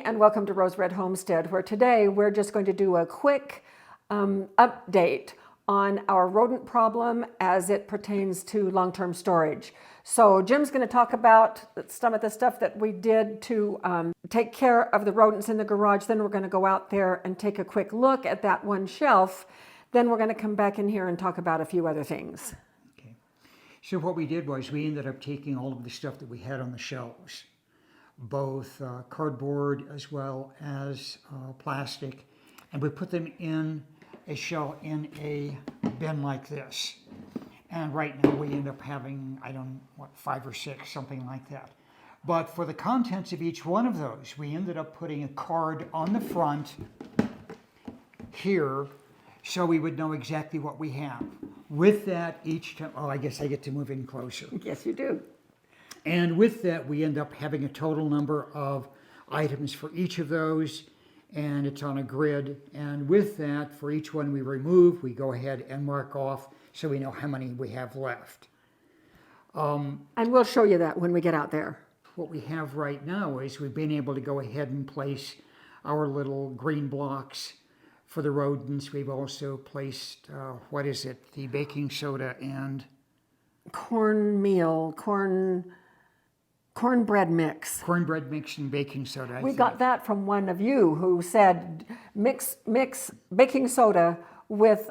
and welcome to Rose Red Homestead, where today we're just going to do a quick update on our rodent problem as it pertains to long-term storage. So Jim's going to talk about some of the stuff that we did to take care of the rodents in the garage. Then we're going to go out there and take a quick look at that one shelf. Then we're going to come back in here and talk about a few other things. Okay. So what we did was we ended up taking all of the stuff that we had on the shelves, both cardboard as well as plastic, and we put them in a shell in a bin like this. And right now we end up having, I don't know, what, 5 or 6, something like that. But for the contents of each one of those, we ended up putting a card on the front here so we would know exactly what we have. With that, each time, oh, I guess I get to move in closer. Yes, you do. And with that, we end up having a total number of items for each of those, and it's on a grid. And with that, for each one we remove, we go ahead and mark off so we know how many we have left. And we'll show you that when we get out there. What we have right now is we've been able to go ahead and place our little green blocks for the rodents. We've also placed, the baking soda and cornbread mix. Cornbread mix and baking soda. We got that from one of you who said mix baking soda with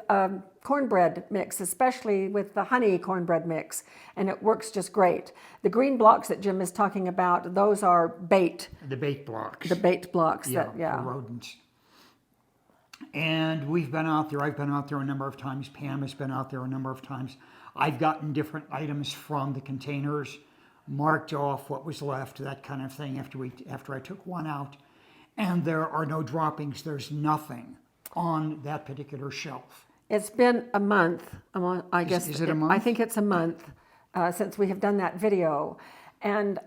cornbread mix, especially with the honey cornbread mix, and it works just great. The green blocks that Jim is talking about, those are bait. The bait blocks. The bait blocks. For rodents. And we've been out there. I've been out there a number of times. Pam has been out there a number of times. I've gotten different items from the containers, marked off what was left, that kind of thing, after I took one out. And there are no droppings. There's nothing on that particular shelf. It's been a month, I guess. Is it a month? I think it's a month since we have done that video. And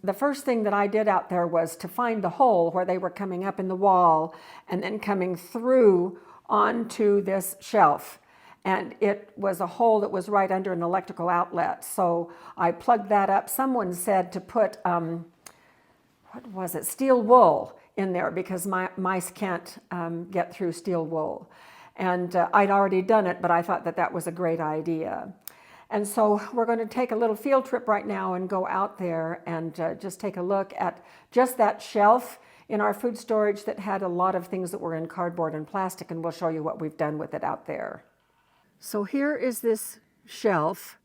the first thing that I did out there was to find the hole where they were coming up in the wall and then coming through onto this shelf. And it was a hole that was right under an electrical outlet. So I plugged that up. Someone said to put, steel wool in there because mice can't get through steel wool. And I'd already done it, but I thought that that was a great idea. And so we're going to take a little field trip right now and go out there and just take a look at just that shelf in our food storage that had a lot of things that were in cardboard and plastic, and we'll show you what we've done with it out there. So here is this shelf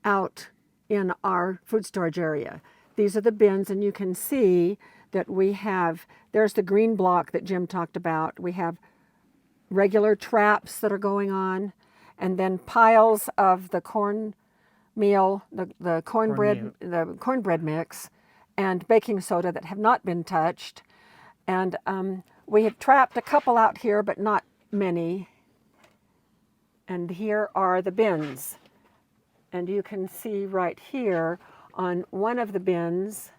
out in our food storage area. These are the bins, and you can see that we have, there's the green block that Jim talked about. We have regular traps that are going on, and then piles of the cornmeal, the cornbread mix, and baking soda that have not been touched. And we have trapped a couple out here, but not many. And here are the bins. And you can see right here on one of the bins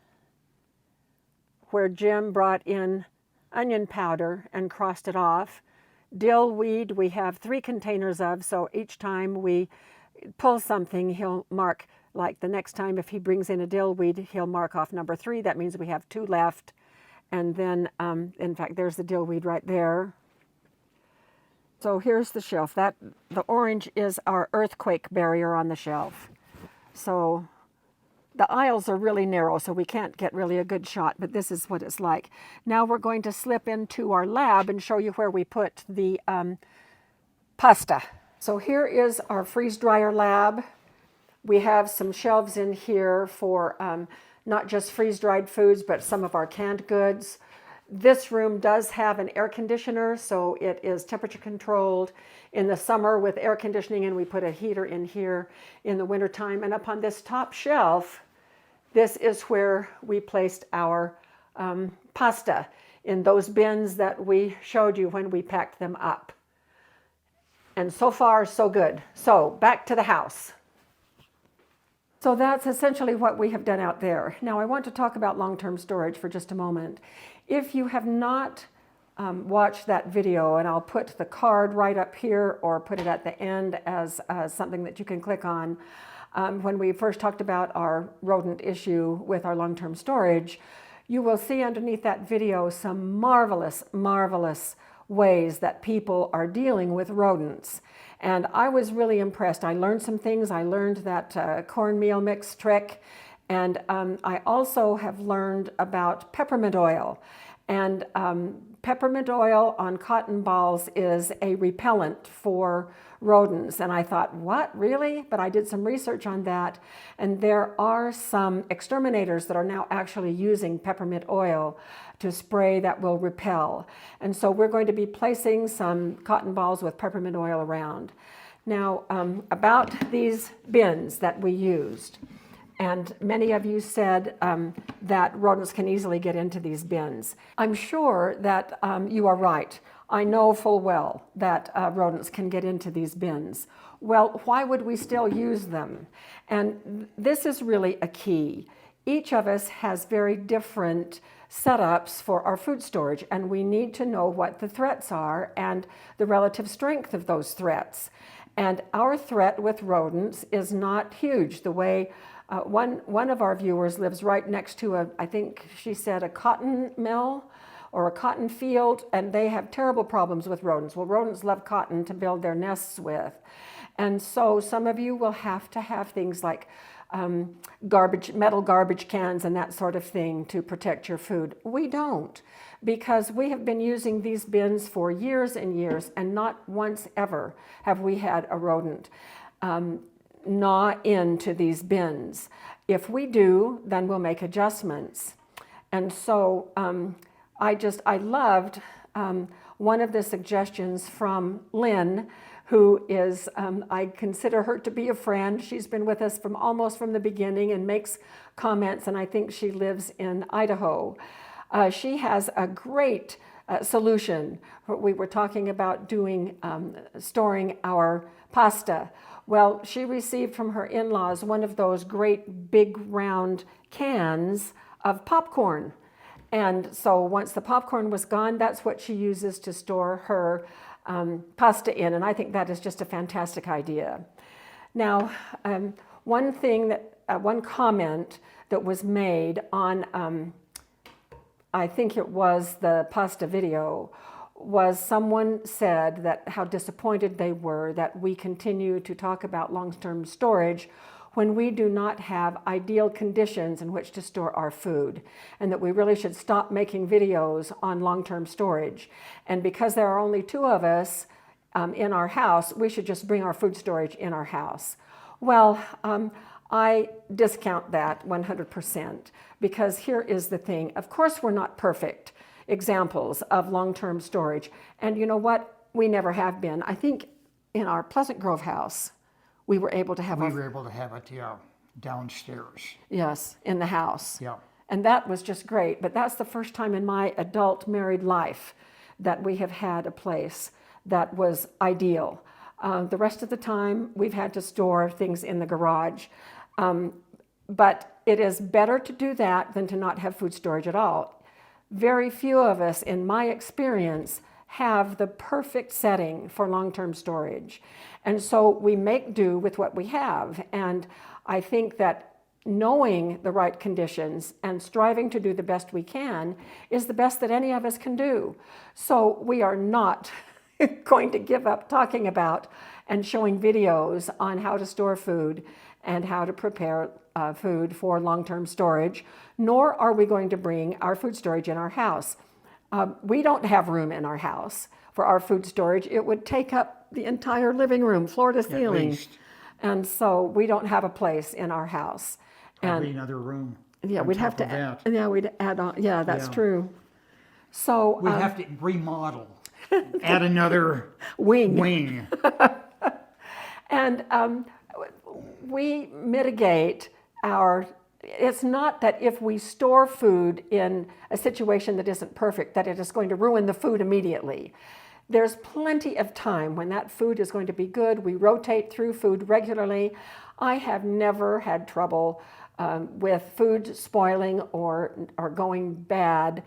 where Jim brought in onion powder and crossed it off. Dill weed we have 3 containers of, so each time we pull something, he'll mark, like the next time if he brings in a dill weed, he'll mark off number 3. That means we have 2 left. And then, in fact, there's the dill weed right there. So here's the shelf. The orange is our earthquake barrier on the shelf. So the aisles are really narrow, so we can't get really a good shot, but this is what it's like. Now we're going to slip into our lab and show you where we put the pasta. So here is our freeze dryer lab. We have some shelves in here for not just freeze-dried foods, but some of our canned goods. This room does have an air conditioner, so it is temperature controlled in the summer with air conditioning, and we put a heater in here in the wintertime. And up on this top shelf, this is where we placed our pasta in those bins that we showed you when we packed them up. And so far, so good. So back to the house. So that's essentially what we have done out there. Now I want to talk about long-term storage for just a moment. If you have not watched that video, and I'll put the card right up here or put it at the end as something that you can click on, when we first talked about our rodent issue with our long-term storage, You will see underneath that video some marvelous, marvelous ways that people are dealing with rodents. And I was really impressed. I learned some things. I learned that cornmeal mix trick. And I also have learned about peppermint oil. And peppermint oil on cotton balls is a repellent for rodents. And I thought, what, really? But I did some research on that. And there are some exterminators that are now actually using peppermint oil to spray that will repel. And so we're going to be placing some cotton balls with peppermint oil around. Now, about these bins that we used. And many of you said that rodents can easily get into these bins. I'm sure that you are right. I know full well that rodents can get into these bins. Well, why would we still use them? And this is really a key. Each of us has very different setups for our food storage, and we need to know what the threats are and the relative strength of those threats. And our threat with rodents is not huge. The way one of our viewers lives right next to I think she said a cotton mill or a cotton field, and they have terrible problems with rodents. Well, rodents love cotton to build their nests with. And so some of you will have to have things like metal garbage cans and that sort of thing to protect your food. We don't, because we have been using these bins for years and years, and not once ever have we had a rodent gnaw into these bins. If we do, then we'll make adjustments. And so I loved one of the suggestions from Lynn, who is, I consider her to be a friend. She's been with us almost from the beginning and makes comments, and I think she lives in Idaho. She has a great solution. We were talking about storing our pasta. Well, she received from her in-laws one of those great big round cans of popcorn. And so once the popcorn was gone, that's what she uses to store her pasta in. And I think that is just a fantastic idea. Now, one comment that was made on, I think it was the pasta video, was someone said that how disappointed they were that we continue to talk about long-term storage when we do not have ideal conditions in which to store our food, and that we really should stop making videos on long-term storage. And because there are only 2 of us in our house, we should just bring our food storage in our house. Well, I discount that 100%, because here is the thing. Of course, we're not perfect examples of long-term storage. And you know what? We never have been. I think in our Pleasant Grove house, we were able to have it, yeah, downstairs. Yes, in the house. Yeah. And that was just great. But that's the first time in my adult married life that we have had a place that was ideal. The rest of the time, we've had to store things in the garage. But it is better to do that than to not have food storage at all. Very few of us, in my experience, have the perfect setting for long-term storage. And so we make do with what we have. And I think that knowing the right conditions and striving to do the best we can is the best that any of us can do. So we are not going to give up talking about and showing videos on how to store food and how to prepare food for long-term storage, nor are we going to bring our food storage in our house. We don't have room in our house for our food storage. It would take up the entire living room, floor to ceiling. At least. And so we don't have a place in our house. Probably another room. Yeah, we'd have to add. Yeah, we'd add on. Yeah, that's true. So we'd have to remodel, add another wing. And we mitigate it's not that if we store food in a situation that isn't perfect, that it is going to ruin the food immediately. There's plenty of time when that food is going to be good. We rotate through food regularly. I have never had trouble with food spoiling or going bad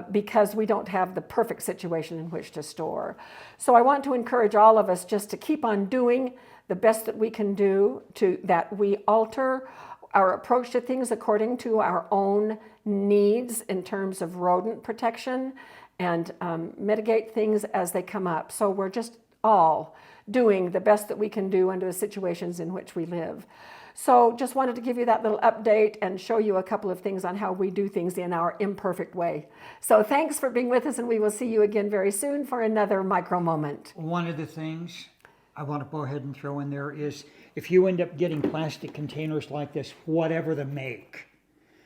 because we don't have the perfect situation in which to store. So I want to encourage all of us just to keep on doing the best that we can do, that we alter our approach to things according to our own needs in terms of rodent protection and mitigate things as they come up. So we're just all doing the best that we can do under the situations in which we live. So just wanted to give you that little update and show you a couple of things on how we do things in our imperfect way. So thanks for being with us, and we will see you again very soon for another micro moment. One of the things I want to go ahead and throw in there is if you end up getting plastic containers like this, whatever the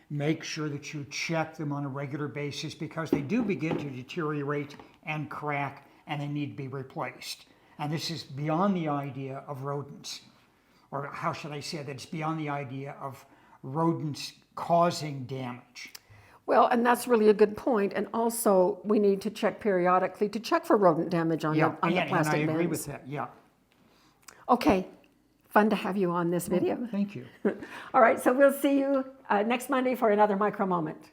make sure that you check them on a regular basis, because they do begin to deteriorate and crack and they need to be replaced. And this is beyond the idea of rodents, or how should I say that? It's beyond the idea of rodents causing damage. Well, and that's really a good point. And also, we need to check periodically to check for rodent damage on the plastic and I agree bins. with that, yeah. Okay, fun to have you on this video. Well, thank you. All right, so we'll see you next Monday for another micro moment.